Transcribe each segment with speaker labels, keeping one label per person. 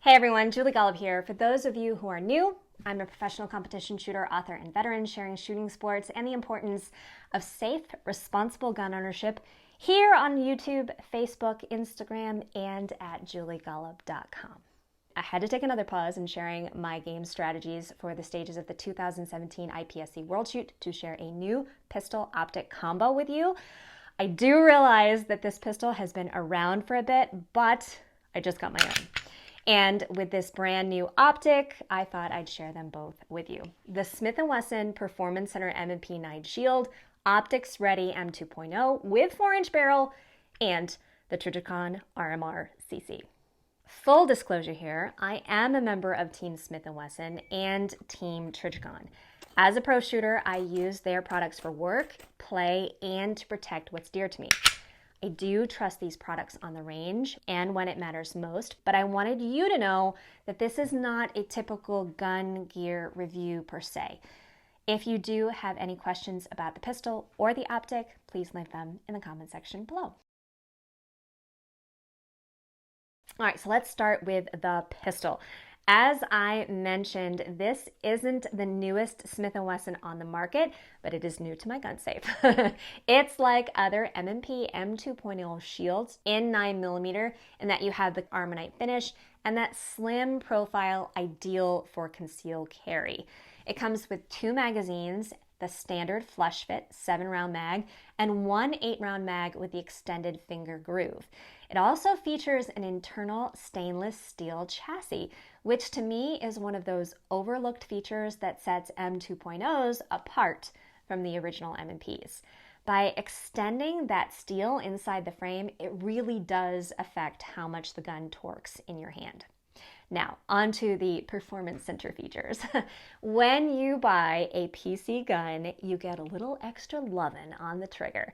Speaker 1: Hey everyone, Julie Golob here. For those of you who are new, I'm a professional competition shooter, author, and veteran sharing shooting sports and the importance of safe, responsible gun ownership here on YouTube, Facebook, Instagram, and at juliegolob.com. I had to take another pause in sharing my game strategies for the stages of the 2017 IPSC World Shoot to share a new pistol optic combo with you. I do realize that this pistol has been around for a bit, but I just got my own. And with this brand new optic, I thought I'd share them both with you. The Smith & Wesson Performance Center M&P 9 Shield, Optics Ready M2.0 with 4-inch barrel, and the Trijicon RMRcc. Full disclosure here, I am a member of Team Smith & Wesson and Team Trijicon. As a pro shooter, I use their products for work, play, and to protect what's dear to me. I do trust these products on the range and when it matters most, but I wanted you to know that this is not a typical gun gear review per se. If you do have any questions about the pistol or the optic, please leave them in the comment section below. All right, so let's start with the pistol. As I mentioned, this isn't the newest Smith & Wesson on the market, but it is new to my gun safe. It's like other M&P M2.0 shields in 9mm in that you have the armonite finish and that slim profile ideal for concealed carry. It comes with 2 magazines, the standard flush fit 7-round mag, and 1 8-round mag with the extended finger groove. It also features an internal stainless steel chassis, which to me is one of those overlooked features that sets M2.0s apart from the original M&Ps. By extending that steel inside the frame, it really does affect how much the gun torques in your hand. Now, onto the performance center features. When you buy a PC gun, you get a little extra lovin' on the trigger.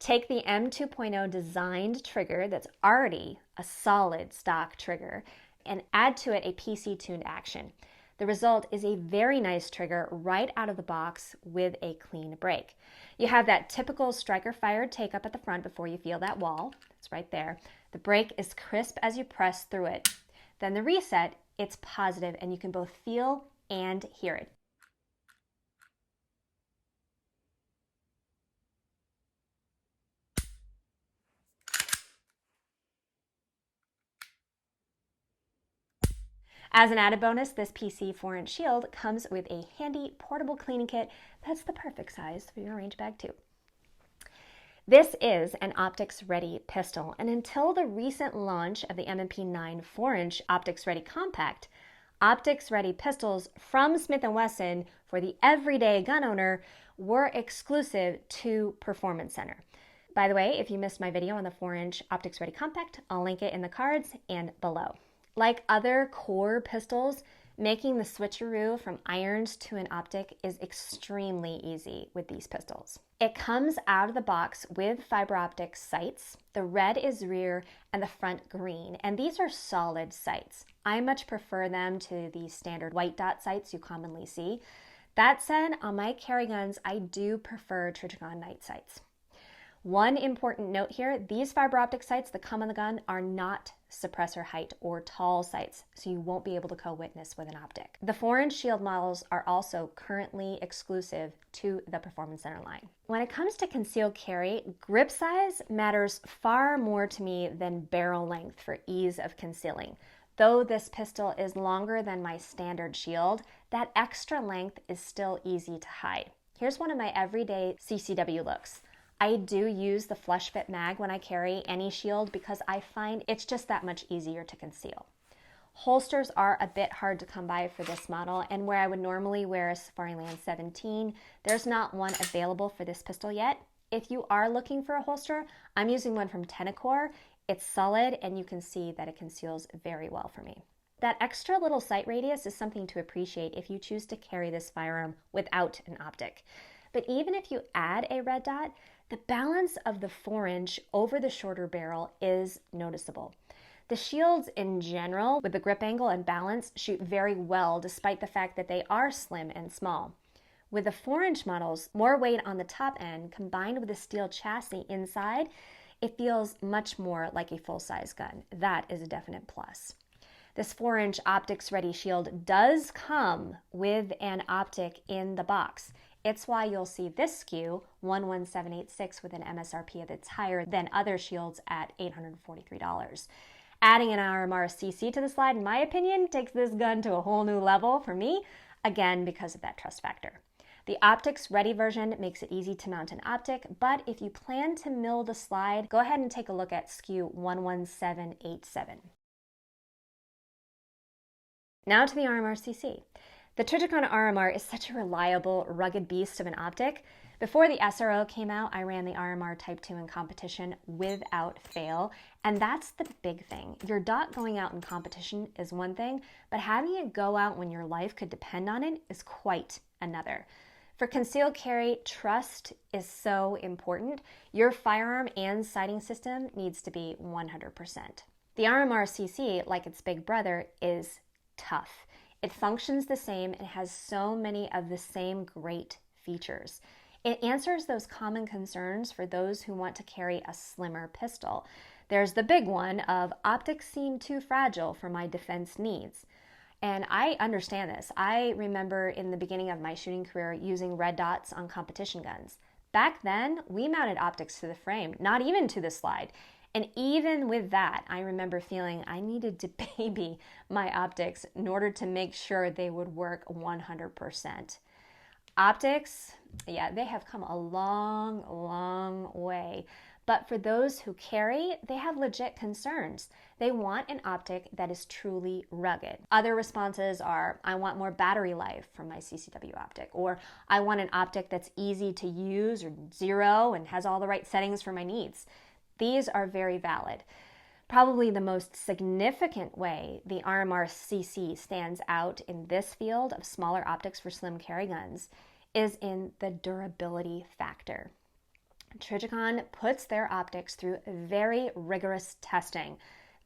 Speaker 1: Take the M2.0 designed trigger that's already a solid stock trigger and add to it a PC-tuned action. The result is a very nice trigger right out of the box with a clean break. You have that typical striker-fired take-up at the front before you feel that wall. It's right there. The break is crisp as you press through it. Then the reset, it's positive and you can both feel and hear it. As an added bonus, this PC 4-inch shield comes with a handy portable cleaning kit that's the perfect size for your range bag too. This is an Optics Ready pistol, and until the recent launch of the M&P 9 4-inch Optics Ready Compact, Optics Ready pistols from Smith & Wesson for the everyday gun owner were exclusive to Performance Center. By the way, if you missed my video on the 4-inch Optics Ready Compact, I'll link it in the cards and below. Like other core pistols, making the switcheroo from irons to an optic is extremely easy with these pistols. It comes out of the box with fiber optic sights. The red is rear and the front green, and these are solid sights. I much prefer them to the standard white dot sights you commonly see. That said, on my carry guns, I do prefer Trijicon night sights. One important note here, these fiber optic sights that come on the gun are not suppressor height or tall sights, so you won't be able to co-witness with an optic. The 4-inch shield models are also currently exclusive to the Performance Center line. When it comes to concealed carry, grip size matters far more to me than barrel length for ease of concealing. Though this pistol is longer than my standard shield, that extra length is still easy to hide. Here's one of my everyday CCW looks. I do use the flush fit mag when I carry any shield because I find it's just that much easier to conceal. Holsters are a bit hard to come by for this model, and where I would normally wear a Safariland 17, there's not one available for this pistol yet. If you are looking for a holster, I'm using one from Tenicor. It's solid and you can see that it conceals very well for me. That extra little sight radius is something to appreciate if you choose to carry this firearm without an optic. But even if you add a red dot, the balance of the 4-inch over the shorter barrel is noticeable. The shields in general, with the grip angle and balance, shoot very well despite the fact that they are slim and small. With the 4-inch models, more weight on the top end combined with a steel chassis inside, it feels much more like a full-size gun. That is a definite plus. This 4-inch optics ready shield does come with an optic in the box. It's why you'll see this SKU, 11786, with an MSRP that's higher than other shields at $843. Adding an RMRcc to the slide, in my opinion, takes this gun to a whole new level for me, again, because of that trust factor. The optics ready version makes it easy to mount an optic, but if you plan to mill the slide, go ahead and take a look at SKU 11787. Now to the RMRcc. The Trijicon RMR is such a reliable, rugged beast of an optic. Before the SRO came out, I ran the RMR Type 2 in competition without fail, and that's the big thing. Your dot going out in competition is one thing, but having it go out when your life could depend on it is quite another. For concealed carry, trust is so important. Your firearm and sighting system needs to be 100%. The RMRcc, like its big brother, is tough. It functions the same and has so many of the same great features. It answers those common concerns for those who want to carry a slimmer pistol. There's the big one of optics seem too fragile for my defense needs. And I understand this. I remember in the beginning of my shooting career using red dots on competition guns. Back then, we mounted optics to the frame, not even to the slide. And even with that, I remember feeling I needed to baby my optics in order to make sure they would work 100%. Optics, yeah, they have come a long, long way. But for those who carry, they have legit concerns. They want an optic that is truly rugged. Other responses are, I want more battery life from my CCW optic, or I want an optic that's easy to use or zero and has all the right settings for my needs. These are very valid. Probably the most significant way the RMRcc stands out in this field of smaller optics for slim carry guns is in the durability factor. Trijicon puts their optics through very rigorous testing.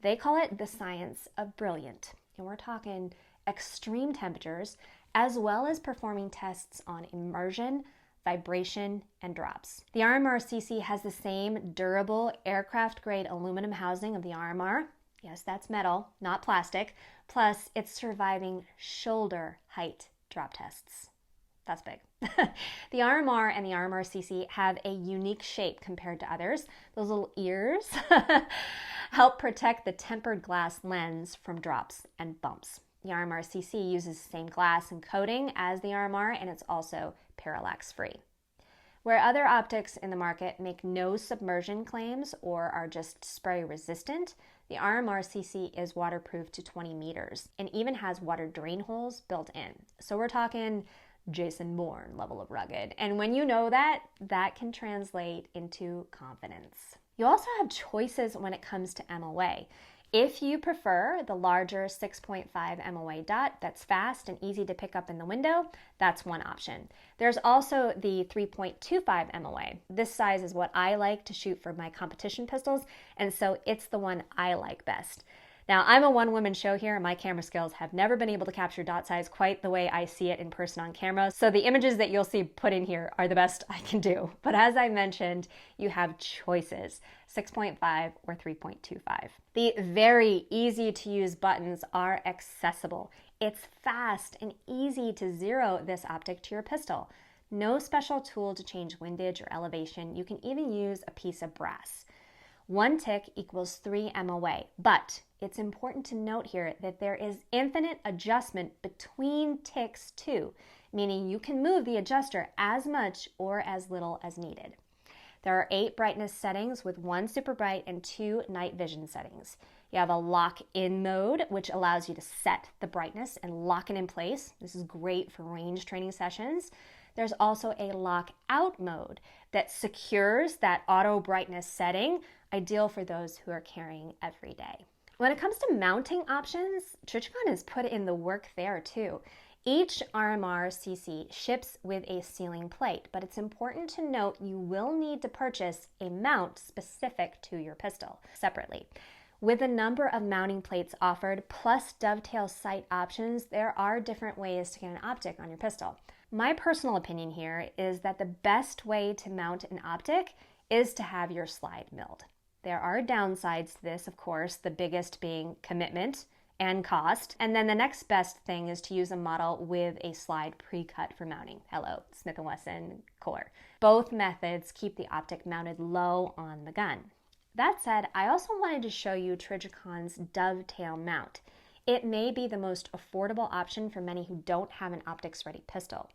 Speaker 1: They call it the science of brilliant. And we're talking extreme temperatures, as well as performing tests on immersion, vibration, and drops. The RMRcc has the same durable aircraft-grade aluminum housing of the RMR. Yes, that's metal, not plastic. Plus, it's surviving shoulder height drop tests. That's big. The RMR and the RMRcc have a unique shape compared to others. Those little ears help protect the tempered glass lens from drops and bumps. The RMRcc uses the same glass and coating as the RMR, and it's also parallax-free. Where other optics in the market make no submersion claims or are just spray resistant, the RMRcc is waterproof to 20 meters and even has water drain holes built in. So we're talking Jason Bourne level of rugged. And when you know that, that can translate into confidence. You also have choices when it comes to MOA. If you prefer the larger 6.5 MOA dot that's fast and easy to pick up in the window, that's one option. There's also the 3.25 MOA. This size is what I like to shoot for my competition pistols, and so it's the one I like best. Now, I'm a one-woman show here, and my camera skills have never been able to capture dot size quite the way I see it in person on camera, so the images that you'll see put in here are the best I can do. But as I mentioned, you have choices, 6.5 or 3.25. The very easy-to-use buttons are accessible. It's fast and easy to zero this optic to your pistol. No special tool to change windage or elevation. You can even use a piece of brass. One tick equals 3 MOA, but it's important to note here that there is infinite adjustment between ticks too, meaning you can move the adjuster as much or as little as needed. There are 8 brightness settings with 1 super bright and 2 night vision settings. You have a lock-in mode, which allows you to set the brightness and lock it in place. This is great for range training sessions. There's also a lock-out mode that secures that auto brightness setting, ideal for those who are carrying every day. When it comes to mounting options, Trijicon has put in the work there too. Each RMRcc ships with a ceiling plate, but it's important to note you will need to purchase a mount specific to your pistol separately. With a number of mounting plates offered, plus dovetail sight options, there are different ways to get an optic on your pistol. My personal opinion here is that the best way to mount an optic is to have your slide milled. There are downsides to this, of course, the biggest being commitment and cost. And then the next best thing is to use a model with a slide pre-cut for mounting. Hello, Smith & Wesson core. Both methods keep the optic mounted low on the gun. That said, I also wanted to show you Trijicon's dovetail mount. It may be the most affordable option for many who don't have an optics-ready pistol.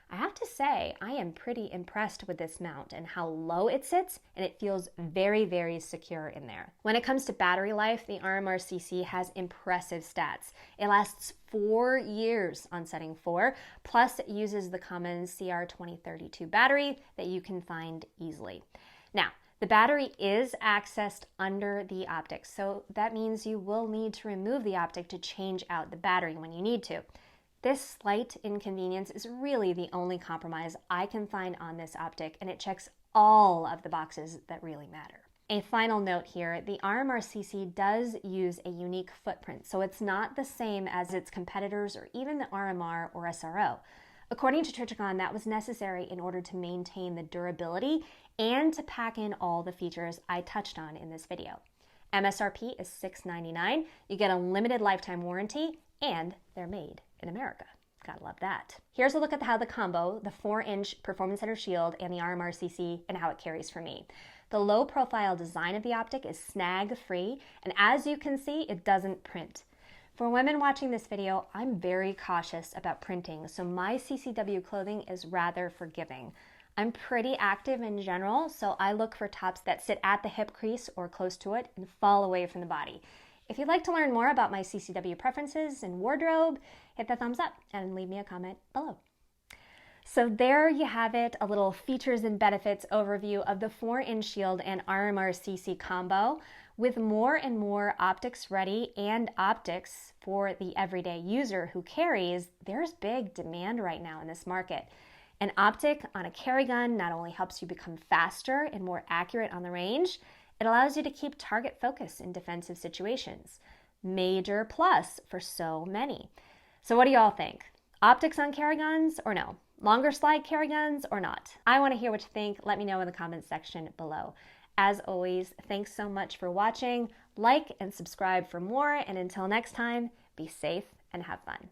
Speaker 1: I have to say, I am pretty impressed with this mount and how low it sits, and it feels very, very secure in there. When it comes to battery life, the RMRcc has impressive stats. It lasts 4 years on setting 4, plus it uses the common CR2032 battery that you can find easily. Now, the battery is accessed under the optic, so that means you will need to remove the optic to change out the battery when you need to. This slight inconvenience is really the only compromise I can find on this optic, and it checks all of the boxes that really matter. A final note here, the RMRcc does use a unique footprint, so it's not the same as its competitors or even the RMR or SRO. According to Trijicon, that was necessary in order to maintain the durability and to pack in all the features I touched on in this video. MSRP is $699, you get a limited lifetime warranty, and they're made in America. Gotta love that. Here's a look at how the combo, the 4-inch Performance Center shield and the RMRcc, and how it carries for me. The low profile design of the optic is snag free, and as you can see, it doesn't print. For women watching this video, I'm very cautious about printing, so my CCW clothing is rather forgiving. I'm pretty active in general, so I look for tops that sit at the hip crease or close to it and fall away from the body. If you'd like to learn more about my CCW preferences and wardrobe, hit the thumbs up and leave me a comment below. So there you have it, a little features and benefits overview of the 4-inch shield and RMRcc combo. With more and more optics ready and optics for the everyday user who carries, there's big demand right now in this market. An optic on a carry gun not only helps you become faster and more accurate on the range, it allows you to keep target focus in defensive situations. Major plus for so many. So what do y'all think? Optics on carry guns or no? Longer slide carry guns or not? I want to hear what you think. Let me know in the comments section below. As always, thanks so much for watching. Like and subscribe for more. And until next time, be safe and have fun.